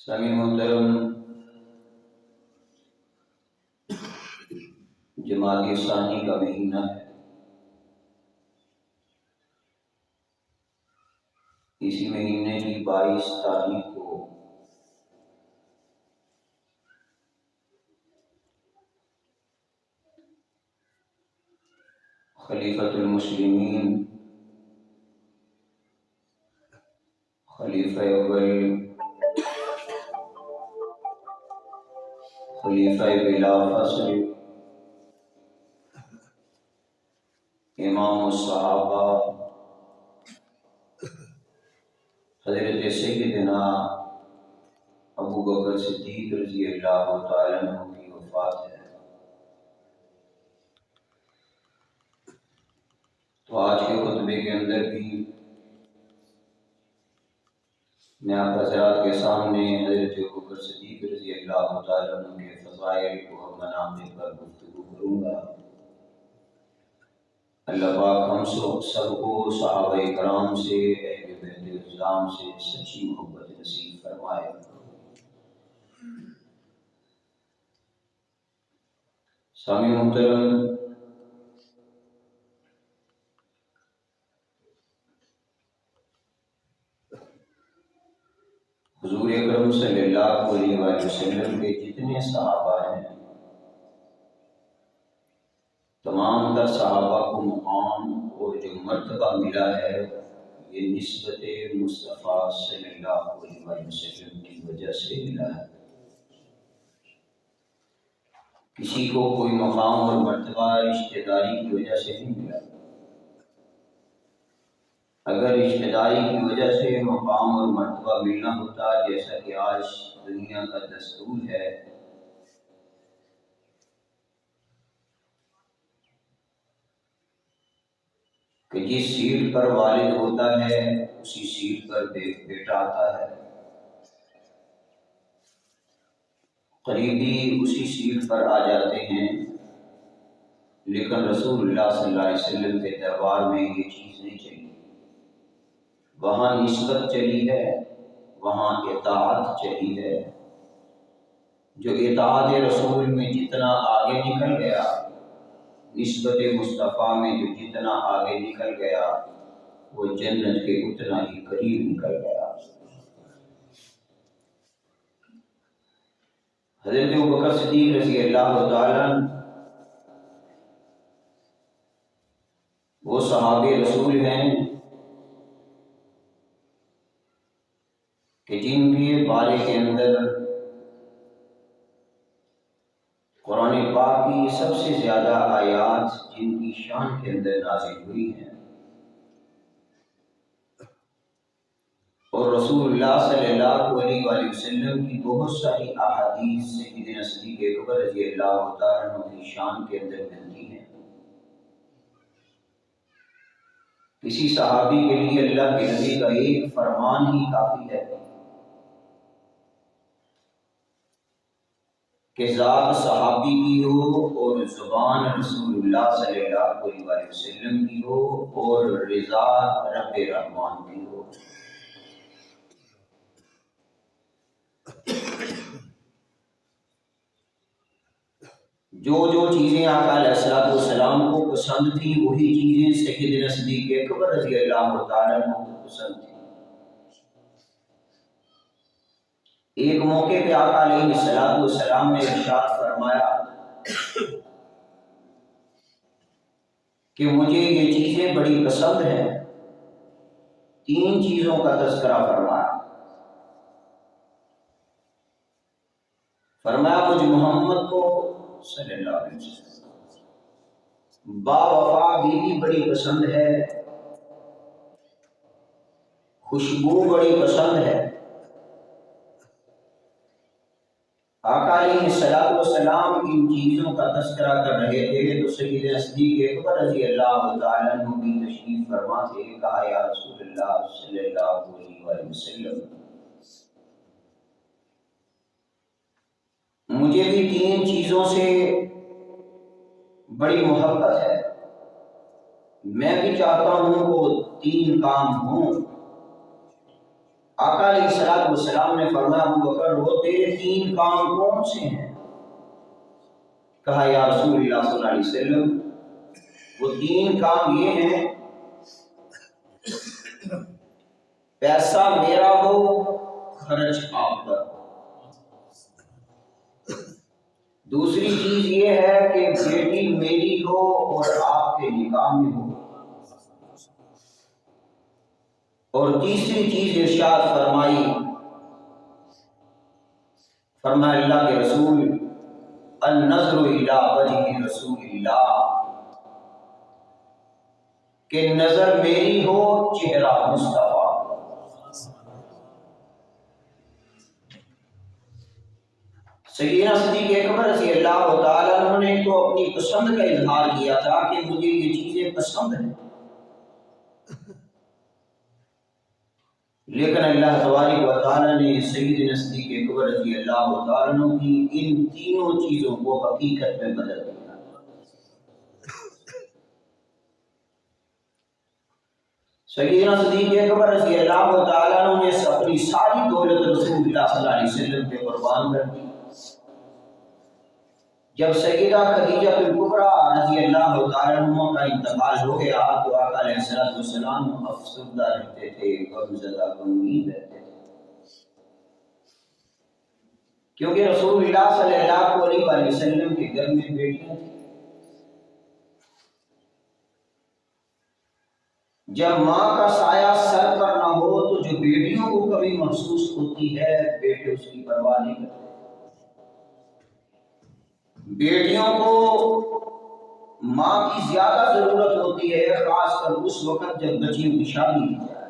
سامعین محترم، جمادی ثانی کا مہینہ ہے۔ اسی مہینے کی 22 تاریخ کو خلیفۃ المسلمین خلیفہ اول خلیفہ بلا فصل امام الصحابہ حضرت سیدنا ابو بکر صدیق رضی اللہ تعالیٰ عنہ کی وفات ہے۔ تو آج کے خطبے کے اندر بھی میں آپ حضرات کے سامنے حضرت ابو بکر صدیق رضی اللہ تعالیٰ عنہ کے فضائل اور مناقب پر گفتگو کروں گا۔ اللہ پاک ہم سب کو صحابہ کرام سے، اہل بیت الاسلام سے سچی محبت نصیب فرمائے۔ سامعین محترم، حضور اکرم صلی اللہ علیہ وسلم کے جتنے صحابہ ہیں، تمام تر صحابہ کو مقام اور جو مرتبہ ملا ہے یہ نسبت مصطفیٰ صلی اللہ علیہ وسلم کی وجہ سے ملا ہے۔ کسی کو کوئی مقام اور مرتبہ رشتہ داری کی وجہ سے نہیں ملا۔ اگر رشتہ داری کی وجہ سے مقام اور مرتبہ ملنا ہوتا جیسا کہ آج دنیا کا دستور ہے، کہ جس سیٹ پر والد ہوتا ہے اسی سیٹ پر بیٹا آتا ہے، قریبی اسی سیٹ پر آ جاتے ہیں، لیکن رسول اللہ صلی اللہ علیہ وسلم کے دربار میں یہ چیز نہیں چلی۔ وہاں نسبت چلی ہے، وہاں اطاعت چلی ہے۔ جو اطاعت رسول میں جتنا آگے نکل گیا، نسبت مصطفیٰ میں جو جتنا آگے نکل گیا، وہ جنت کے اتنا ہی قریب نکل گیا۔ حضرت ابوبکر صدیق رضی اللہ تعالیٰ وہ صحابی رسول ہیں کہ جن کے بارے کے اندر قرآن پاک کی سب سے زیادہ آیات جن کی شان کے اندر نازل ہوئی ہیں، اور رسول اللہ صلی اللہ علیہ وسلم کی بہت ساری احادیث سیدنا صدیق اکبر رضی اللہ تعالیٰ عنہ کی شان کے اندر ملتی ہیں۔ کسی صحابی کے لیے اللہ کے نبی کا ایک فرمان ہی کافی ہے کہ ذات صحابی کی ہو اور زبان رسول اللہ صلی اللہ علیہ وسلم کی ہو اور رضا رب رحمان کی ہو۔ جو جو چیزیں آقا علیہ السلام کو پسند تھیں وہی چیزیں سیدنا صدیق اکبر رضی اللہ تعالیٰ عنہ کو پسند تھیں۔ ایک موقع پہ آقا علیہ السلام نے ارشاد فرمایا کہ مجھے یہ چیزیں بڑی پسند ہیں، 3 چیزوں کا تذکرہ فرمایا مجھ محمد کو صلی اللہ علیہ وسلم با وفا بیوی بڑی پسند ہے، خوشبو بڑی پسند ہے۔ آقا علیہ السلام ان چیزوں کا تذکرہ کر رہے تھے تو سیدنا صدیق اکبر رضی اللہ تعالیٰ عنہ بھی تشریف فرما تھے۔ کہا یا رسول اللہ صلی اللہ علیہ وسلم، مجھے بھی 3 چیزوں سے بڑی محبت ہے، میں بھی چاہتا ہوں وہ 3 کام ہوں۔ آقا علیہ الصلوۃ والسلام نے فرمایا ابو بکر وہ تیرے 3 کام کون سے ہیں؟ کہا یا رسول اللہ صلی اللہ علیہ وسلم وہ 3 کام یہ ہیں، پیسہ میرا ہو خرچ آپ کا، دوسری چیز یہ ہے کہ بیٹی میری ہو اور آپ کے نکاح میں ہو، اور تیسری چیز ارشاد فرمایا اللہ کے رسول النظر الی وجہ رسول اللہ، کہ نظر میری ہو چہرہ مصطفیٰ۔ سیدنا صدیق اکبر رضی اللہ تعالیٰ عنہ نے تو اپنی پسند کا اظہار کیا تھا کہ مجھے یہ چیزیں پسند ہیں، لیکن اللہ تبارک و تعالیٰ نے سیدنا صدیق اکبر رضی اللہ تعالیٰ عنہ کی ان تینوں چیزوں کو حقیقت میں بدل دیا۔ سیدنا صدیق اکبر رضی اللہ تعالیٰ عنہ نے اپنی ساری دولت رسول اللہ صلی اللہ علیہ وسلم پہ قربان کر دی۔ جب سیدہ خدیجہ الکبریٰ رضی اللہ تعالیٰ عنہ کا انتقال ہو گیا تو آقا علیہ السلام افسردہ رہتے تھے، غمزدہ غمگین رہتے تھے، کیونکہ رسول اللہ صلی اللہ علیہ وسلم کے گھر میں بیٹیاں تھیں۔ جب ماں کا سایہ سر پر نہ ہو تو جو بیٹیوں کو کمی محسوس ہوتی ہے بیٹے اس کی پرواہ نہیں کرتے۔ بیٹیوں کو ماں کی زیادہ ضرورت ہوتی ہے، خاص کر اس وقت جب بچیوں کی شادی کی جائے۔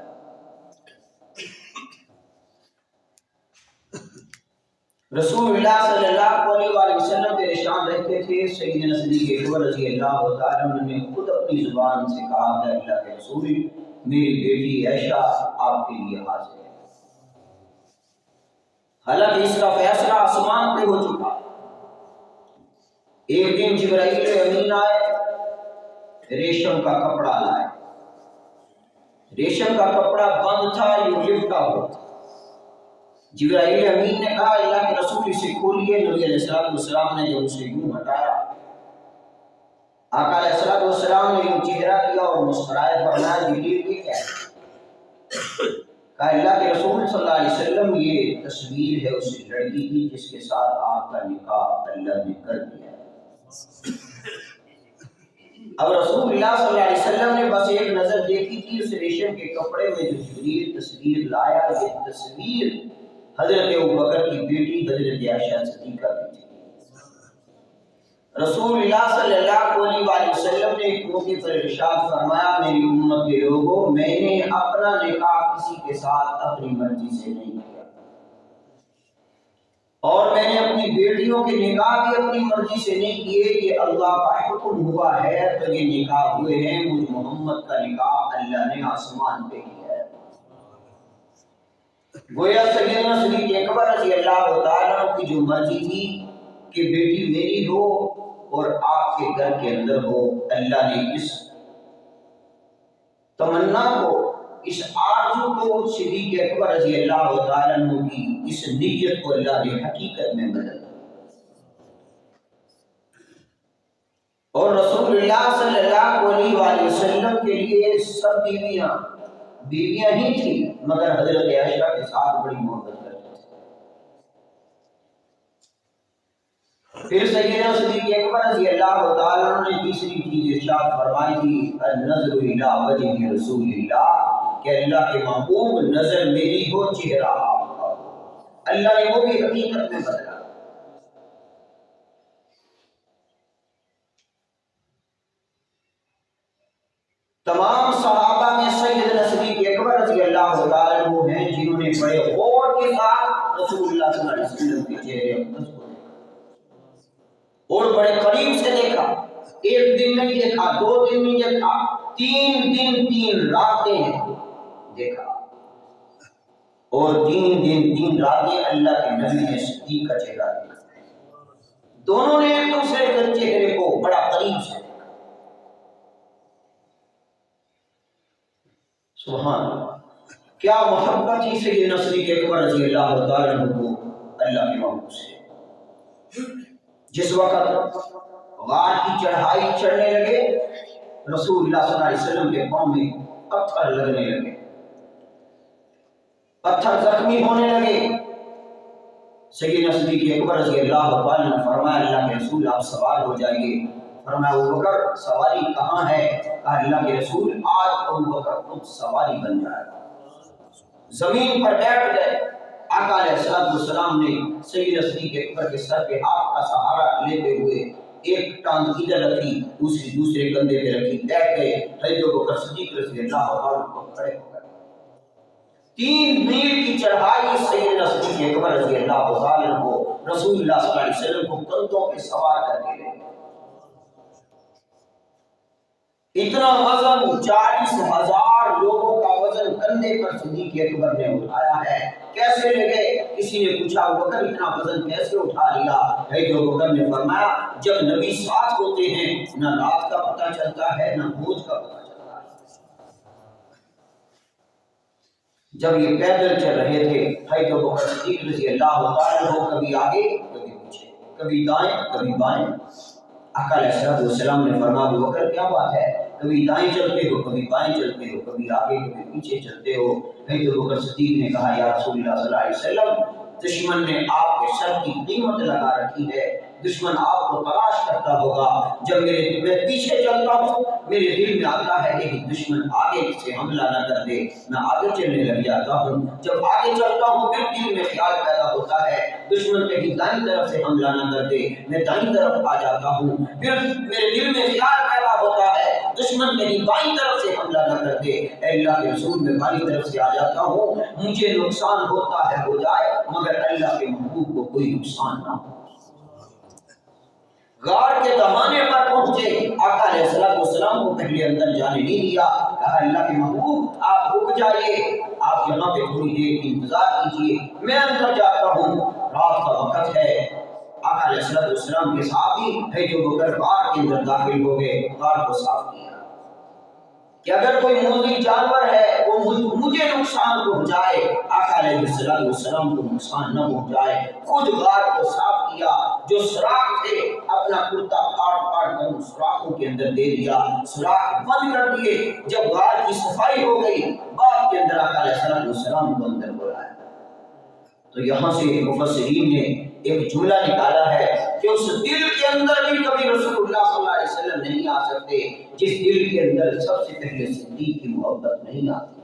رسول اللہ صلی اللہ علیہ وسلم کے ارشاد رہتے تھے، سیدنا صدیق اکبر رضی اللہ تعالیٰ عنہ نے خود اپنی زبان سے کہا کہ اللہ کے رسول میری بیٹی عائشہ آپ کے لیے حاضر ہے، حالانکہ اس کا فیصلہ آسمان پہ ہو چکا۔ ایک دن جبرائیل امین آئے، ریشم کا کپڑا لائے، ریشم کا کپڑا بند تھا، یہ لپٹا ہوا تھا۔ جبرائیل امین نے کہا اللہ کے رسول اسے کھولیے۔ نبی علیہ السلام نے جب اسے یوں ہٹایا، آقا علیہ السلام نے یوں چہرہ کیا اور مسکرائے، فرمایا جبریل یہ کیا ہے؟ کہا اللہ کے رسول صلی اللہ علیہ وسلم یہ تصویر ہے اس لڑکی کی جس کے ساتھ آپ کا نکاح اللہ نے کر دیا۔ اب رسول اللہ صلی اللہ علیہ وسلم نے بس ایک نظر دیکھی تھی اس ریشم کے کپڑے میں جو جبریل تصویر لایا، یہ تصویر حضرت ابوبکر کی بیٹی حضرت عائشہ صدیقہ کی تھی۔ رسول اللہ صلی اللہ علیہ وسلم نے ایک موقع پر ارشاد فرمایا میری امت کے لوگوں، میں نے اپنا نکاح کسی کے ساتھ اپنی مرضی سے نہیں کیا، اور میں نے اپنی بیٹیوں کے نکاح بھی اپنی مرضی سے نہیں کیے، یہ اللہ کا حکم ہوا ہے تو یہ نکاح ہوئے ہیں۔ مجھ محمد کا نکاح اللہ نے آسمان پہ کیا ہے۔ گویا سیدنا صدیق اکبر رضی اللہ تعالیٰ کی جو مرضی تھی کہ بیٹی میری ہو اور آپ کے گھر کے اندر ہو، اللہ نے اس تمنا کو، اس آرزو کو صدیق اکبر رضی اللہ تعالیٰ عنہ کی اس نیت کو اللہ نے حقیقت میں بدل دیا۔ اور رسول اللہ صلی اللہ علیہ وسلم کے لیے سب بیویاں ہی تھیں، مگر حضرت عائشہ کے ساتھ بڑی محبت کرتے تھے۔ پھر سیدنا صدیق اکبر رضی اللہ تعالیٰ عنہ نے تیسری چیز ارشاد فرمائی تھی النظر الی وجہ رسول اللہ، کہ اللہ کے محبوب نظر میری ہو چہرہ آپ کا ہو۔ اللہ نے وہ بھی حقیقت میں بدلا۔ تمام صحابہ میں سیدنا صدیق اکبر رضی اللہ تعالیٰ عنہ ہیں جنہوں نے بڑے غور کے ساتھ رسول اللہ صلی اللہ علیہ وسلم کے چہرے اقدس کو دیکھا اور بڑے قریب سے دیکھا۔ ایک دن نہیں دیکھا، 2 دن نہیں دیکھا، 3 دن 3 راتیں دیکھا، اور 3 دن 3 راتیں اللہ کے نبی نے صدیق کا چہرہ دیکھا۔ دونوں نے ایک دوسرے کے چہرے کو بڑا قریب سے دیکھا۔ سبحان اللہ۔ کیا محبت ہی سیدنا صدیق اکبر رضی اللہ تعالیٰ عنہ کو اللہ کے محبوب سے۔ جس وقت غار کی چڑھائی چڑھنے لگے، رسول اللہ صلی اللہ علیہ وسلم کے پاؤں میں پتھر لگنے لگے، پتھر زخمی ہونے لگے۔ سیدنا صدیق اکبر رضی اللہ تعالیٰ نے فرمایا اللہ کے رسول آپ سوار ہو جائیے۔ فرمایا ابوبکر سواری کہاں ہے؟ کہا اللہ کے رسول آج ابوبکر خود سواری بن جائے گا۔ زمین پر بیٹھ گئے۔ آقا علیہ السلام نے سیدنا صدیق اکبر کے سر پہ ہاتھ کا سہارا لیتے ہوئے ایک ٹانگ ادھر رکھی، دوسرے کندھے پہ رکھی، بیٹھ گئے۔ حضرت ابوبکر صدیق رضی اللہ عنہ کو کھڑے ہو گئے۔ 3 میل کی چڑھائی سیدنا صدیق اکبر رضی اللہ عنہ کو رسول اللہ صلی اللہ علیہ وسلم کو کندھوں پہ سوار کر کے لے گئے۔ اتنا وزن 40,000 لوگوں کا وزن کندھے پر صدیق اکبر نے اٹھایا ہے۔ کیسے لے گئے؟ کسی نے پوچھا ابوبکر اتنا وزن کیسے اٹھا لیا؟ حضرت ابوبکر نے فرمایا جب نبی ساتھ ہوتے ہیں نہ رات کا پتہ چلتا ہے نہ بوجھ کا پتہ چلتا ہے۔ جب یہ پیدل چل رہے تھے حضرت ابوبکر صدیق رضی اللہ عنہ کبھی آگے کبھی پیچھے، کبھی دائیں کبھی بائیں۔ آقا علیہ السلام نے فرمایا ابوبکر کیا بات ہے؟ کبھی دائیں چلتے ہو کبھی بائیں چلتے ہو، کبھی آگے کبھی پیچھے چلتے ہو۔ حضرت ابوبکر صدیق نے کہا یا رسول اللہ صلی اللہ علیہ وسلم دشمن نے آپ کے سر کی قیمت لگا رکھی ہے، دشمن آپ کو تلاش کرتا ہوگا۔ جب میں پیچھے چلتا ہوں میرے دل میں آتا ہے کہ دشمن آگے سے حملہ نہ کر دے، میں آگے چلنے لگ جاتا ہوں۔ جب آگے چلتا ہوں پھر دل میں خیال پیدا ہوتا ہے دشمن کہیں دائیں طرف سے حملہ نہ کر دے، میں دائیں طرف آ جاتا ہوں۔ پھر میرے دل میں خیال پیدا ہوتا ہے دشمن کہیں بائیں طرف سے حملہ نہ کر دے، اے اللہ کے رسول میں بائیں طرف سے آ جاتا ہوں، مجھے نقصان ہوتا ہے ہو جائے مگر اللہ کے محبوب کو کوئی نقصان نہ ہو۔ غار کے دہانے پر پہنچے، آقا علیہ السلام کو پہلے اندر جانے نہیں دیا، کہا اللہ کے محبوب آپ رک جائیے، آپ یہاں پہ تھوڑی دیر انتظار کیجیے، میں اندر جاتا ہوں، رات کا وقت ہے۔ آقا علیہ السلام کے صحابی ہے جو بکر غار کے اندر داخل ہو گئے، غار کو صاف کیا کہ اگر کوئی موذی جانور ہے وہ مجھے نقصان پہنچائے، آقا علیہ السلام کو نقصان نہ پہنچائے۔ خود غار کو صاف کیا، جو سوراخ تھے اپنا کرتا پاڑ کر ان سوراخوں کے اندر دے دیا، سوراخ بند کر دیے۔ جب غار کی صفائی ہو گئی بعد کے اندر آقا علیہ السلام کو اندر بلایا۔ تو یہاں سے مفسرین نے ایک جملہ نکالا ہے کہ اس دل کے اندر بھی کبھی رسول اللہ صلی اللہ علیہ وسلم نہیں آ سکتے جس دل کے اندر سب سے پہلے صدیق کی محبت نہیں آتی،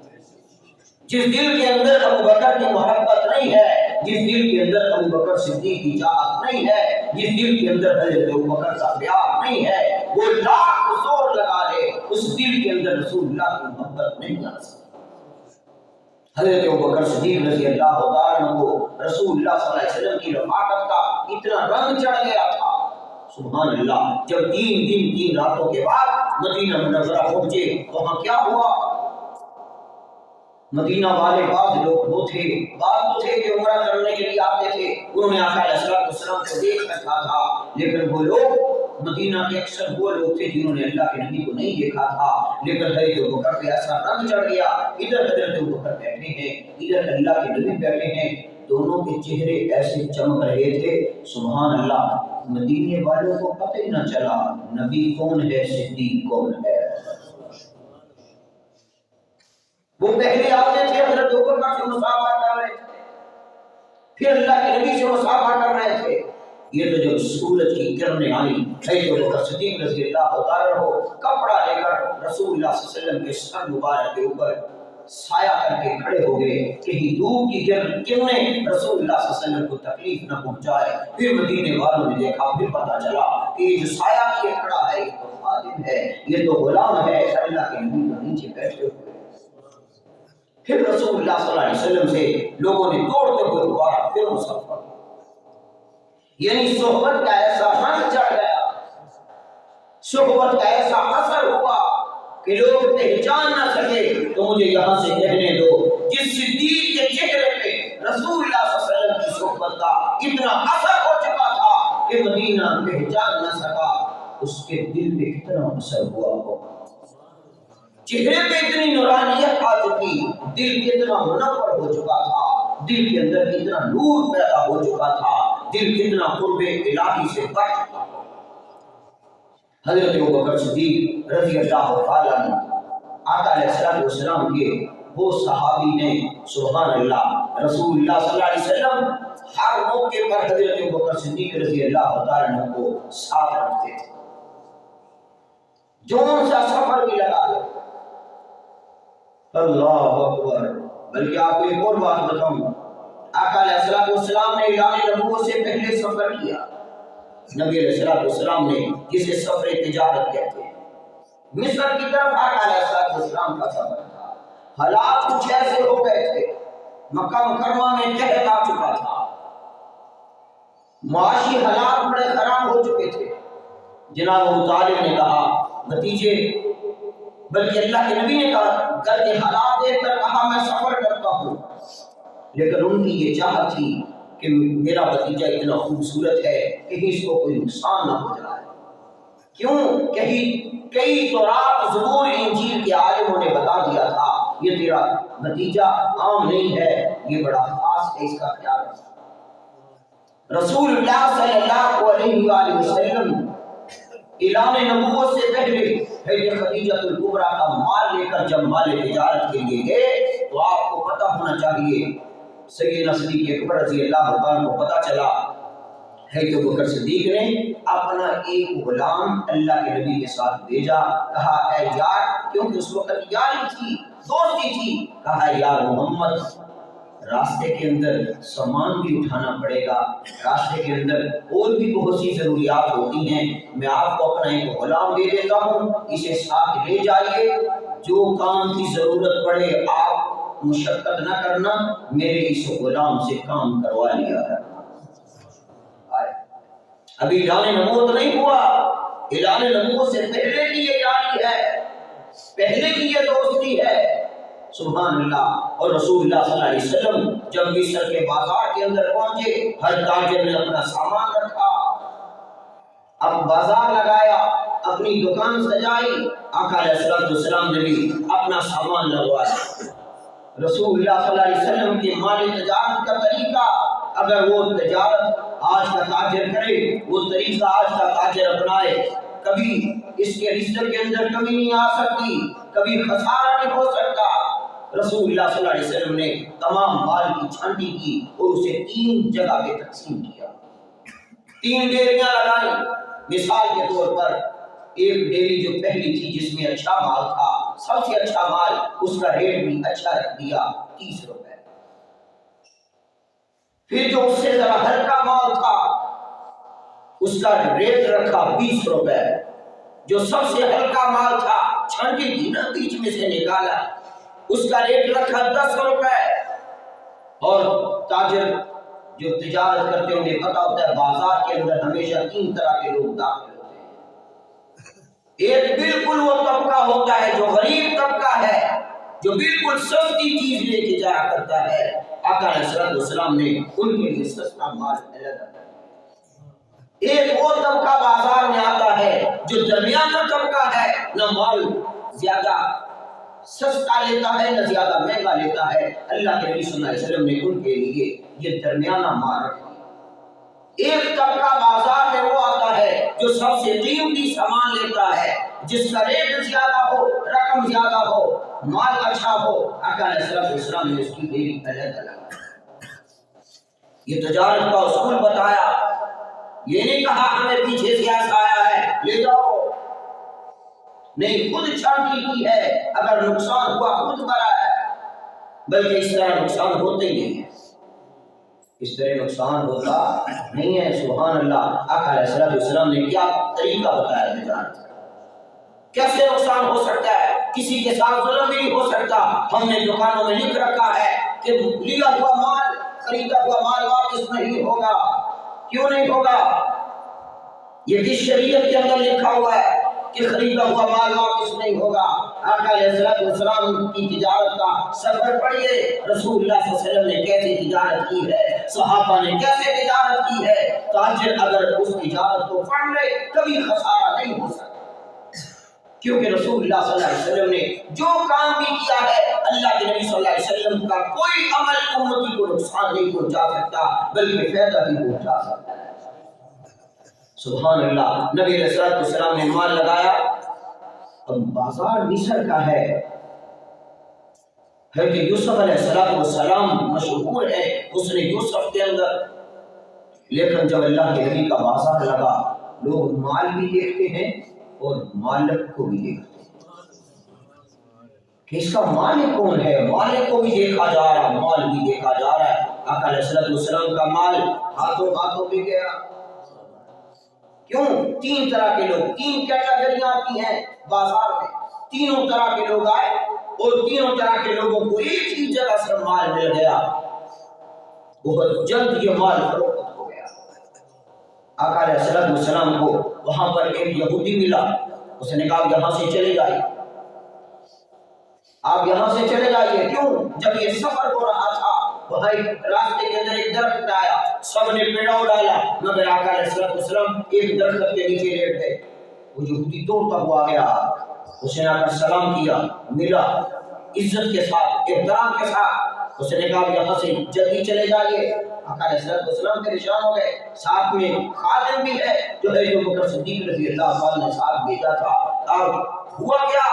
جس دل کے اندر ابوبکر کی محبت نہیں ہے، جس دل کے اندر ابوبکر صدیق کی چاہت نہیں ہے، جس دل کے اندر حضرت ابوبکر کا پیار نہیں ہے، وہ لاکھ زور لگا لے اس دل کے اندر رسول اللہ کی محبت نہیں آ سکتی۔ حضرت ابوبکر صدیق رضی اللہ عنہ کو رسول اللہ صلی اللہ علیہ وسلم کی رفاقت کا اتنا رنگ چڑھ گیا تھا، سبحان اللہ۔ جب 3 دن 3 راتوں کے بعد مدینہ منورہ پہنچے وہاں کیا ہوا؟ مدینہ والے بعض لوگ وہ تھے کہ عمرہ کرنے کے لیے آتے تھے، انہوں نے آقا علیہ السلام کو دیکھ رکھا تھا، لیکن وہ لوگ مدینہ کے اکثر وہ لوگ تھے جنہوں نے اللہ کے نبی کو نہیں دیکھا تھا، لیکن حضرت ابوبکر پہ ایسا رنگ چڑھ گیا، ادھر حضرت ابوبکر بیٹھے ہیں ادھر اللہ کے نبی بیٹھے ہیں، دونوں کے چہرے ایسے چمک رہے تھے، سبحان اللہ۔ مدینے والوں کو پتہ ہی نہ چلا نبی کون ہے صدیق کون ہے۔ وہ پہلے آتے تھے حضرت ابوبکر سے مصافحہ کر رہے تھے، پھر اللہ کے نبی سے مصافحہ کر رہے تھے۔ یہ تو جب سورج کی کرنیں آئی حضرت ابوبکر صدیق رضی اللہ عنہ کپڑا لے کر رسول اللہ صلی اللہ علیہ وسلم کے سر مبارک کے اوپر سایہ کر کے کھڑے ہو گئے کہ دھوپ کی کرنیں رسول اللہ صلی اللہ علیہ وسلم کو تکلیف نہ پہنچائے۔ پھر مدینے والوں نے دیکھا، پھر پتہ چلا کہ یہ جو سایہ کیے کھڑا ہے یہ تو خادم ہے، یہ تو غلام ہے، اللہ کے نبی کے نیچے بیٹھے ہوئے۔ پھر رسول اللہ صلی اللہ علیہ وسلم سے لوگوں نے دوڑتے ہوئے دوبارہ پھر مصافحہ، یعنی صحبت کا ایسا رنگ چڑھ گیا، صحبت کا ایسا اثر ہوا کہ لوگ پہچان نہ سکے۔ تو مجھے یہاں سے کہنے دو جس صدیق کے چہرے پہ رسول اللہ صلی اللہ علیہ وسلم کی صحبت کا اتنا اثر ہو چکا تھا کہ مدینہ پہچان نہ سکا، اس کے دل پہ کتنا اثر ہوا ہوگا۔ چہرے پہ اتنی نورانیت آ چکی، دل کتنا منور ہو چکا تھا، دل کے اندر اتنا نور پیدا ہو چکا تھا، دل کتنا قرب الہی سے بڑھ چکا تھا۔ حضرت ابوبکر صدیق رضی اللہ تعالیٰ عنہ آقا علیہ السلام کے وہ صحابی نے، سبحان اللہ، رسول اللہ صلی اللہ علیہ وسلم ہر موقع پر حضرت ابوبکر صدیق رضی اللہ تعالیٰ عنہ کو ساتھ رکھتے تھے، جون سا سفر بھی لگا لو۔ اللہ اکبر۔ بلکہ آپ کو ایک اور بات بتاؤں، آقا علیہ السلام نے اعلان نبوت سے پہلے سفر کیا، نبی علیہ السلام نے جسے سفر تجارت کہتے ہیں، مصر کی طرف آقا علیہ السلام کا سفر تھا۔ حالات کچھ ایسے ہو گئے تھے، مکہ مکرمہ میں قحط آ چکا تھا، معاشی حالات بڑے خراب ہو چکے تھے۔ جناب ابو طالب نے کہا، بھتیجے، بلکہ اللہ کے نبی نے کہا، گھر کے حالات دیکھ کر کہا میں سفر کرتا ہوں، لیکن ان کی یہ چاہت تھی کہ میرا بھتیجا اتنا خوبصورت ہے کہ اس کو کوئی نقصان نہ ہو جائے۔ کیوں؟ کئی تورات زبور انجیل کے عالموں نے بتا دیا تھا یہ تیرا بھتیجا عام نہیں ہے، یہ بڑا خاص ہے، اس کا خیال رکھ۔ رسول اللہ صلی اللہ علیہ وآلہ وسلم اعلان نبوت سے پہلے حضرت خدیجہ الکبریٰ کا مال لے کر جب مال تجارت کے لیے گئے تو آپ کو پتہ ہونا چاہیے، سیدنا صدیق اکبر رضی اللہ عنہ کو پتہ چلا، حضرت ابوبکر صدیق نے اپنا ایک غلام اللہ کے نبی کے ساتھ بھیجا، کہا اے یار، کیونکہ اس وقت یاری تھی، دوستی تھی، کہا یار محمد، راستے کے اندر سامان بھی اٹھانا پڑے گا، راستے کے اندر اور بھی بہت سی ضروریات ہوتی ہیں، میں آپ کو اپنا ایک غلام دے دیتا ہوں، اسے ساتھ لے جائیے، جو کام کی ضرورت پڑے آپ مشقت نہ کرنا، میرے اس غلام سے کام کروا لیا ہے۔ ابھی اعلان نبوت نہیں ہوا، اعلان نبوت سے پہلے کی یہ یاری ہے، پہلے کی یہ دوستی ہے، سبحان اللہ۔ اور رسول اللہ صلی اللہ علیہ وسلم جب مصر کے بازار کے اندر پہنچے، ہر تاجر نے اپنا سامان رکھا، اب بازار لگایا، اپنی دکان سجائی، آقا علیہ السلام نے بھی اپنا سامان لگوایا۔ رسول اللہ صلی اللہ علیہ وسلم کے مال تجارت کا طریقہ، اگر وہ تجارت آج کا تاجر کرے، وہ طریقہ آج کا تاجر اپنائے، کبھی اس کے رشتے کے اندر کمی نہیں آ سکتی، کبھی خسارہ نہیں ہو سکتا۔ رسول اللہ صلی اللہ علیہ وسلم نے تمام مال کی چھانٹی کی اور اسے 3 جگہ پہ تقسیم کیا، 3 ڈیریاں لگائیں۔ مثال کے طور پر ایک ڈیری جو پہلی تھی جس میں اچھا مال تھا، سب سے اچھا مال، اس کا ریٹ بھی اچھا رکھ دیا، 30 روپے۔ پھر جو اس سے ذرا ہلکا مال تھا اس کا ریٹ رکھا 20 روپے۔ جو سب سے ہلکا مال تھا، چھانٹی کی نا، بیچ میں سے نکالا، اس کا ریٹ رکھا 10 روپے۔ اور تاجر جو تجارت کرتے ہیں انہیں پتا ہوتا ہے بازار کے اندر ہمیشہ 3 طرح کے لوگ داخل ہوتے ہیں۔ ایک بالکل وہ طبقہ ہوتا ہے جو غریب طبقہ ہے، جو بالکل سستی چیز لے کے جایا کرتا ہے، آقا علیہ السلام نے ان کے لیے سستا مال الگ رکھا۔ ایک وہ طبقہ بازار میں آتا ہے جو درمیانہ طبقہ ہے، نہ مال زیادہ سستا لیتا ہے نہ زیادہ مہنگا لیتا ہے۔ اللہ کے نبی صلی اللہ علیہ وسلم نے ان کے لیے یہ درمیانہ مال رکھا۔ ایک طبقہ بازار میں وہ آتا ہے جو سب سے قیمتی سامان لیتا ہے، جس کا ریٹ زیادہ ہو، رقم زیادہ ہو، مال اچھا ہو۔ آقا علیہ السلام نے اس کی ڈیری الگ الگ، یہ تجارت کا اصول بتایا۔ یہ نہیں کہا ہمیں پیچھے سے ایسا آیا ہے لے جاؤ، نہیں، خود چھانٹی کی ہے، اگر نقصان ہوا خود بھرا ہے، بلکہ اس طرح نقصان ہوتے ہی نہیں ہے، اس طرح نقصان ہوتا نہیں ہے۔ سبحان اللہ۔ آقا علیہ السلام نے کیا طریقہ بتایا تجارت، کیسے نقصان ہو سکتا ہے، کسی کے ساتھ ظلم بھی نہیں ہو سکتا۔ ہم نے دکانوں میں لکھ رکھا ہے کہ لیا ہوا مال، خریدا ہوا مال واپس نہیں ہوگا۔ کیوں نہیں ہوگا؟ یہ کس شریعت کے اندر لکھا ہوا ہے کہ خریدا ہوا مال واپس نہیں ہوگا؟ آقا علیہ السلام کی تجارت کا سفر پڑھیے، رسول اللہ صلی اللہ علیہ وسلم نے کیسے تجارت کی ہے، صحابہ نے کیسے تجارت کی ہے۔ تاجر اگر اس تجارت کو پڑھ لے کبھی خسارہ نہیں ہو سکتا۔ کیونکہ رسول اللہ صلی اللہ علیہ وسلم نے جو کام بھی کیا ہے اللہ کے نبی صلی اللہ علیہ وسلم کا کوئی عمل امتی کو نقصان نہیں پہنچا سکتا بلکہ فائدہ ہی پہنچا سکتا ہے۔ سبحان اللہ۔ نبی علیہ السلام نے مال لگایا، اب بازار مصر کا ہے، حضرت یوسف علیہ السلام مشہور ہے اس نے یوسف کے اندر، لیکن جب اللہ کے نبی کا بازار لگا لوگ مال بھی دیکھتے ہیں اور مالک کو بھی دیکھتے ہیں کہ اس کا مالک کون ہے، مالک کو بھی دیکھا جا رہا ہے، مال بھی دیکھا جا رہا ہے۔ آقا علیہ السلام کا مال ہاتھوں ہاتھوں بھی گیا۔ کیوں؟ تین طرح کے لوگ، تین کیٹیگریاں آتی ہیں بازار میں، تینوں طرح کے لوگ آئے اور تینوں طرح کے لوگوں کو ایک ہی جگہ سے مال مل گیا، بہت جلد یہ مال فروخت ہو گیا۔ آقا علیہ السلام کو وہاں پر ایک یہودی ملا، اس نے کہا یہاں سے چلے جائیے، آپ یہاں سے چلے جائیے۔ کیوں؟ جب یہ سفر ہو رہا تھا وہاں ایک راستے کے اندر ایک درخت آیا، سب نے پیڑاؤ ڈالا، مگر آقا علیہ السلام ایک درخت کے نیچے لیٹ گئے۔ وہ یہودی دوڑتا ہوا گیا، اس نے آ کر سلام کیا، ملا عزت کے ساتھ، احترام کے ساتھ، اس نے کہا یہاں سے جلدی چلے جائیے۔ آقا علیہ السلام پریشان ہو گئے، ساتھ میں خادم بھی ہے جو ابو بکر صدیق رضی اللہ عنہ نے ساتھ بھیجا تھا۔ اب ہوا کیا؟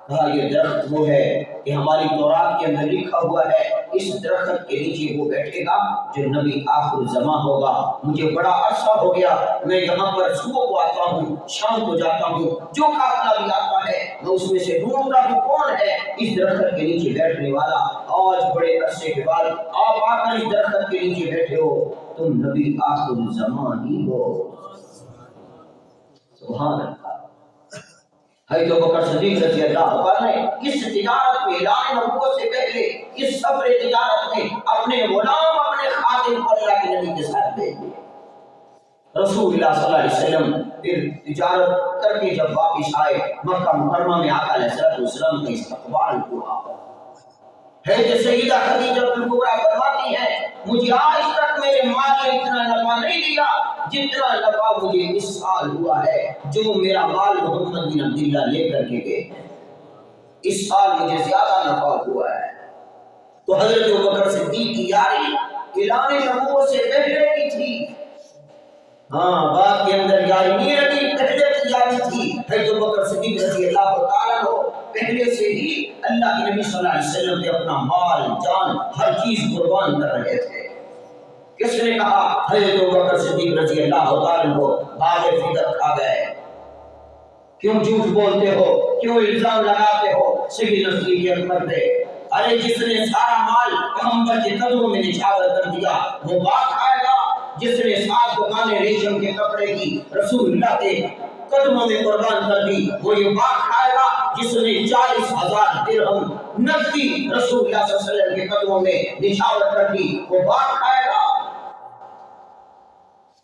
کہا یہ درخت وہ ہے کہ ہماری تورات کے اندر لکھا ہوا ہے اس درخت کے نیچے وہ بیٹھے گا جو نبی آخر الزماں ہوگا۔ مجھے بڑا عرصہ ہو گیا، میں یہاں پر صبح کو آتا ہوں، شام کو جاتا ہوں، جو قافلہ بھی آتا ہے میں اس میں سے ڈھونڈتا ہوں کون ہے اس درخت کے نیچے بیٹھنے والا۔ آج بڑے عرصے کے بعد آپ آ کر اس درخت کے نیچے بیٹھے ہو، تم نبی آخر الزماں ہی ہو۔ سبحان اللہ۔ حضرت ابوبکر صدیق رضی اللہ عنہ نے اس تجارت میں اعلان نبوت سے پہلے اس سفر تجارت میں اپنے غلام اپنے خادم کو اللہ کے نبی کے ساتھ بھیج دیا۔ رسول اللہ صلی اللہ علیہ وسلم پھر تجارت کر کے جب واپس آئے مکہ مکرمہ میں آقا علیہ السلام کا استقبال ہوا ہے کہ سیدہ خدیجہ کبریٰ فرماتی ہے مجھے آج تک میرے مال نے اتنا نفع نہیں دیا جتنا نفع مجھے اس سال ہوا ہے جو میرا مال محمد بن عبداللہ لے کر کے گئے، اس سال مجھے زیادہ نفع ہوا ہے۔ تو حضرت ابوبکر صدیق کی یاری اعلان نبوت سے پہلے کی تھی، بات کے اندر یاری نہیں رہی، پہلے کی یاری تھی۔ حضرت ابوبکر صدیق رضی اللہ تعالیٰ عنہ پہلے سے ہی اللہ کے نبی صلی اللہ علیہ وسلم نے اپنا مال جان ہر چیز قربان کر رہے تھے۔ کس نے کہا؟ حضرت ابوبکر صدیق رضی اللہ تعالیٰ عنہ باغ فدق کھا گئے۔ کیوں جھوٹ بولتے ہو، کیوں الزام لگاتے ہو؟ صحیح نزدیک اکبر تھے، ارے جس نے سارا مال پیغمبر کے قدموں میں نچھاور کر دیا وہ باغ کھائے گا، جس نے 7 دکانیں ریشم کے کپڑے کی رسول اللہ کے قدموں میں قربان کر دی وہ یہ باغ کھائے گا، جس نے 40,000 درہم نقدی رسول اللہ صلی اللہ علیہ وسلم کے قدموں میں نچھاور کر دی وہ باغ کھائے گا،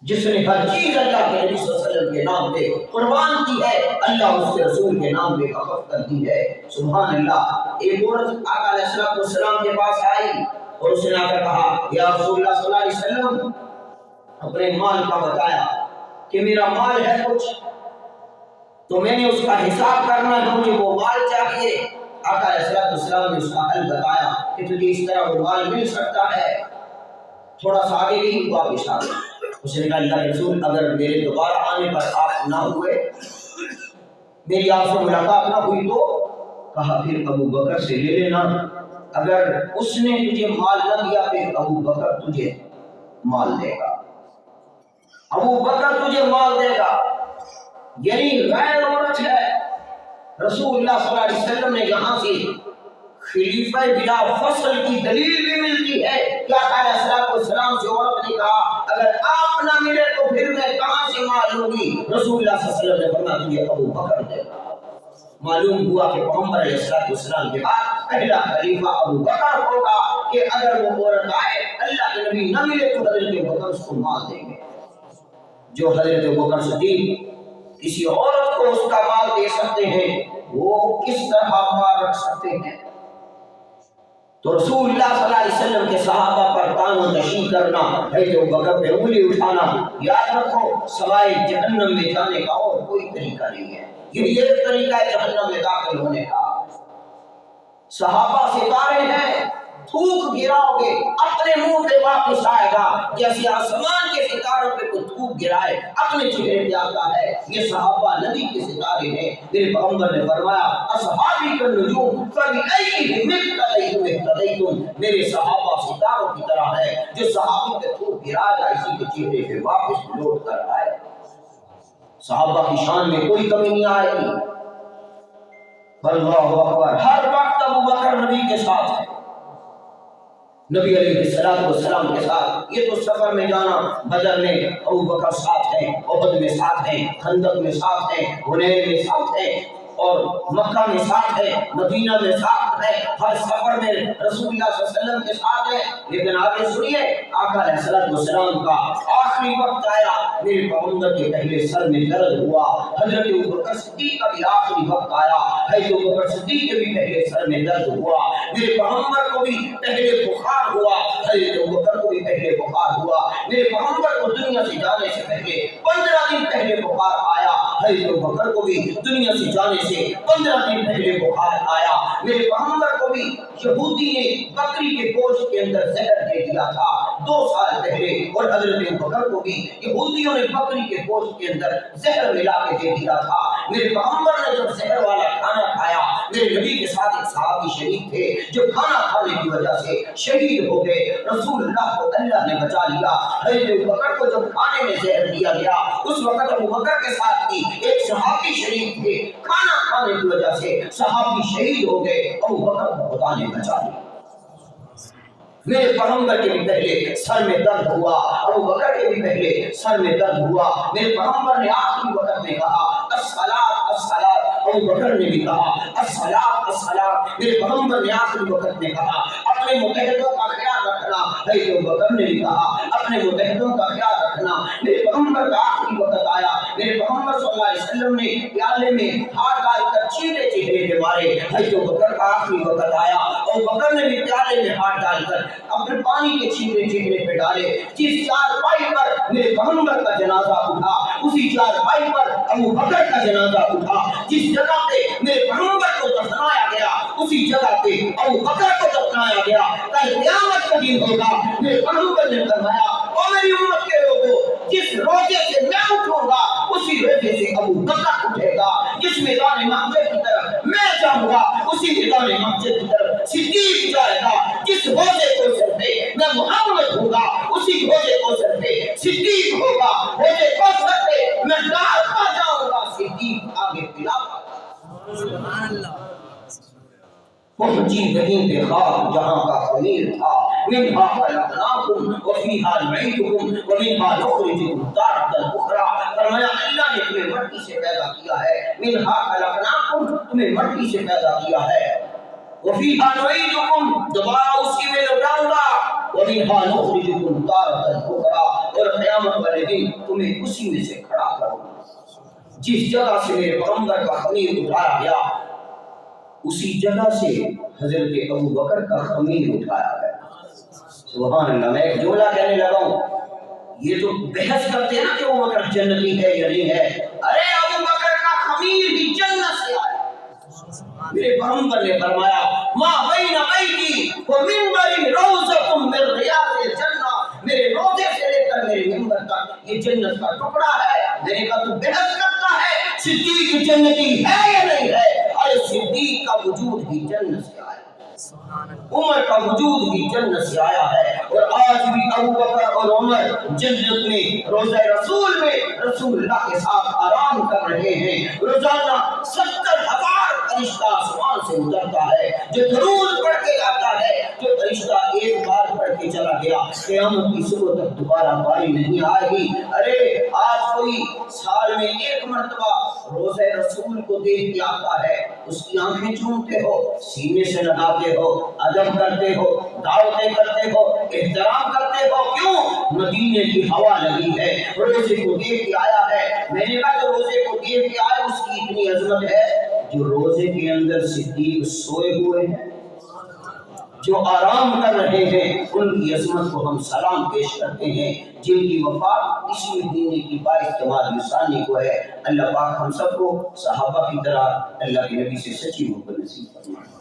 جس نے ہر چیز اللہ کے نبی صلی اللہ علیہ وسلم کے نام پہ قربان کی ہے اللہ اس کے رسول کے نام پہ وقف کر دی ہے۔ سبحان اللہ۔ ایک عورت آقا علیہ السلام کے پاس آئی اور اس نے آ کر کہا یا رسول اللہ صلی اللہ علیہ وسلم، اپنے مال کا بتایا کہ میرا مال ہے کچھ تو میں نے اس کا حساب کرنا ہے، مجھے وہ مال چاہیے۔ آقا علیہ السلام نے اس کا حل بتایا کہ تجھے اس طرح وہ مال مل سکتا ہے، تھوڑا سا آگے نہیں واپس آ گیا۔ اس نے کہا اللہ کے رسول اگر میرے دوبارہ آنے پر آپ نہ ہوئے، میری آپ سے ملاقات نہ ہوئی تو کہا پھر ابو بکر سے لے لینا، اگر اس نے تجھے مال نہ دیا پھر ابو بکر تجھے مال دے گا، ابو بکر تجھے مال دے گا۔ یعنی غیر عورت ہے۔ رسول اللہ صلی اللہ علیہ وسلم نے یہاں سے خلیفہ بلا فصل کی دلیل بھی ملتی ہے کہ آقا علیہ السلام سے عورت نے کہا اگر آپ نہ ملے تو پھر میں کہاں سے مال لوں گی؟ رسول اللہ صلی اللہ علیہ وسلم نے فرمایا تجھے ابو بکر دے گا۔ معلوم ہوا کہ پیغمبر علیہ السلام کے بعد پہلا خلیفہ ابو بکر ہوگا کہ اگر وہ عورت آئے اللہ کے نبی نہ ملے تو حضرت ابوبکر اس کو مال دیں گے۔ جو حضرت ابوبکر صدیق کسی عورت کو اس کا مال دے سکتے ہیں وہ کس طرح مال رکھ سکتے ہیں؟ تو رسول اللہ صلی اللہ علیہ وسلم کے صحابہ پر تان و تشیع کرنا، حضرت ابوبکر پہ انگلی اٹھانا، یاد رکھو سوائے جہنم میں جانے کا اور کوئی طریقہ نہیں ہے۔ یہ ایک طریقہ ہے جہنم میں داخل ہونے کا۔ صحابہ ستارے ہیں، تھوک گراؤ گے اپنے منہ پہ واپس آئے گا، جیسے آسمان کے ستاروں پہ کوئی تھوک گرائے اپنے چہرے پہ آتا ہے۔ یہ صحابہ نبی کے ستارے ہیں۔ میرے پیغمبر نے فرمایا اصحابی کالنجوم فبأیہم اقتدیتم اقتدیتم، میرے صحابہ ستاروں کی طرح ہے، جو صحابی پہ تھوک گرائے گا اسی کے چہرے پہ واپس لوٹ کر آئے گا۔ صحابہ کی شان میں کوئی کمی نہیں آئے گی۔ اللہ اکبر، ہر وقت ابو بکر نبی کے ساتھ ہے، نبی علیہ السلام کے ساتھ۔ یہ تو سفر میں جانا، بدر میں ابو بکر ساتھ ہیں، احد میں ساتھ ہیں، خندق میں ساتھ ہیں، حنین میں ساتھ ہیں، اور مکہ میں ساتھ ہے، مدینہ میں ساتھ ہے، ہر سفر میں رسول اللہ صلی اللہ علیہ وسلم کے ساتھ ہے۔ لیکن آگے سنیے، آقا علیہ السلام کا آخری وقت آیا، میرے پیغمبر کے پہلے سر میں درد ہوا۔ حضرت ابوبکر صدیق کا بھی آخری وقت آیا، حضرت ابوبکر صدیق کے بھی پہلے سر میں درد ہوا۔ میرے پیغمبر کو بھی پہلے بخار ہوا، حضرت ابوبکر کو بھی پہلے بخار ہوا۔ میرے پیغمبر کو دنیا سے جانے سے پہلے 15 دن پہلے بخار آیا، حضرت ابوبکر کو بھی دنیا سے جانے سے 15 دن پہلے بخار آیا۔ میرے پیغمبر کو بھی یہودی نے بکری کے گوشت کے اندر زہر دے دیا تھا 2 سال پہلے، اور حضرت ابوبکر کو بھی یہودیوں نے بکری کے گوشت کے اندر زہر ملا کے دے دیا تھا۔ میرے پیغمبر نے جب زہر والا کھانا کھایا، میرے نبی کے ساتھ ایک صحابی شریک تھے جو کھانا کھانے کی وجہ سے شہید ہو گئے، رسول اللہ کو اللہ نے بچا لیا۔ حضرت ابوبکر کو جب کھانے میں زہر دیا گیا، اس وقت ابوبکر کے ساتھ بھی ایک صحابی شریک تھے، کھانا کھانے کی وجہ سے صحابی شہید ہو گئے، ابوبکر کو خدا نے بچا لیا۔ میرے پیغمبر کے بھی پہلے سر میں درد ہوا، ابوبکر کے بھی پہلے سر میں درد ہوا۔ میرے پیغمبر نے آخری وقت میں کہا الصلاۃ الصلاۃ، ابوبکر نے بھی کہا الصلاۃ الصلاۃ، میرے پیغمبر نے آخری وقت میں کہا اپنے متحدوں کا خیال رکھنا، حضرت ابوبکر نے بھی کہا اپنے متحدوں کا خیال رکھنا۔ میرے پیغمبر کا آخری وقت آیا، میرے پیغمبر صلی اللہ علیہ وسلم نے پیالے میں ہاتھ ڈال کر چیٹے چہرے پہ مارے۔ حضرت ابوبکر کا آخری وقت آیا، ابوبکر نے بھی پیالے میں ہاتھ ڈال کر اپنے پانی کے چھینٹے چہرے پہ ڈالے۔ جس چارپائی پر میرے پیغمبر کا جنازہ اٹھا، اسی چارپائی پر ابوبکر کا جنازہ اٹھا۔ جس جگہ پہ میرے پیغمبر کو دفنایا گیا، اسی جگہ پہ ابوبکر کو دفنایا گیا۔ کل قیامت کا دن ہوگا، میرے پیغمبر نے فرمایا او میری امت کے لوگوں، جس روزے سے میں اٹھوں گا اسی روزے سے ابوبکر اٹھے گا، جس میدان محشر کی طرف میں جاؤں گا اسی میدان محشر کی طرف صدیق جائے گا۔ جس روزے کو سر پہ میں محمد ہوں گا اسی روزے کو سر پہ صدیق ہوگا۔ روزے کو سر پہ میں ڈالتا جاؤں گا، صدیق آگے پلاتا گا۔ سبحان اللہ۔ پہنچی وہیں پہ خاک جہاں کا خمیر تھا، منہا خلقناکم وفیہا نعیدکم ومنہا نخرجکم تارۃ اخری۔ فرمایا اللہ نے تمہیں مٹی سے پیدا کیا ہے، منہا خلقناکم، تمہیں مٹی سے پیدا کیا ہے، وفیہا نعیدکم، دوبارہ اسی میں لوٹاؤں گا، ومنہا نخرجکم تارۃ اخری، اور قیامت والے دن تمہیں اسی میں سے کھڑا کروں گا۔ جس جگہ سے میرے پیغمبر کا خمیر اٹھایا گیا اسی جگہ سے حضرت ابوبکر کا خمیر اٹھایا گیا۔ سبحان اللہ۔ میں ایک جملہ کہنے لگا ہوں، یہ تو بحث کرتے ہیں نا کہ ابوبکر جنتی ہے یا نہیں ہے، ارے ابوبکر کا خمیر بھی جنت سے آیا۔ میرے پیغمبر نے فرمایا ما بین بیتی ومنبری روضۃ من ریاض الجنہ، میرے روضے سے لے کر میرے منبر تک یہ جنت کا ٹکڑا ہے۔ میں نے کہا تو بحث کرتا ہے صدیق جنتی ہے یا نہیں ہے؟ ارے صدیق کا وجود بھی جنت سے آیا، عمر کا وجود بھی جنت سے آیا ہے، اور آج بھی ابوبکر اور عمر جنت میں روضہ رسول میں رسول اللہ کے ساتھ آرام کر رہے ہیں۔ روزانہ 70,000 فرشتہ آسمان سے اترتا ہے، جو درود پڑھ کے جاتا ہے، جو فرشتہ ایک بار پڑھ کے چلا گیا قیامت کی صبح تک دوبارہ باری نہیں آئے گی۔ ارے آج کوئی سال میں 1 مرتبہ روزہ رسول کو دیکھ کے آتا ہے، اس کی آنکھیں چومتے ہو، سینے سے لگاتے ہو، ادب کرتے ہو، دعوتیں کرتے ہو، احترام کرتے ہو، کیوں؟ مدینے کی ہوا لگی ہے، روزے کو دیکھ کے آیا ہے۔ میں نے کہا جو روزے کو دیکھ کے آیا اس کی اتنی عظمت ہے جو روزے کے اندر صدیق سوئے ہوئے ہیں۔ جو آرام کر رہے ہیں ان کی عظمت کو ہم سلام پیش کرتے ہیں، جن کی وفات اس مہینے کی 22 جمادی الثانی کو ہے۔ اللہ پاک ہم سب کو صحابہ کی طرح اللہ کے نبی سے سچی محبت نصیب فرمائے۔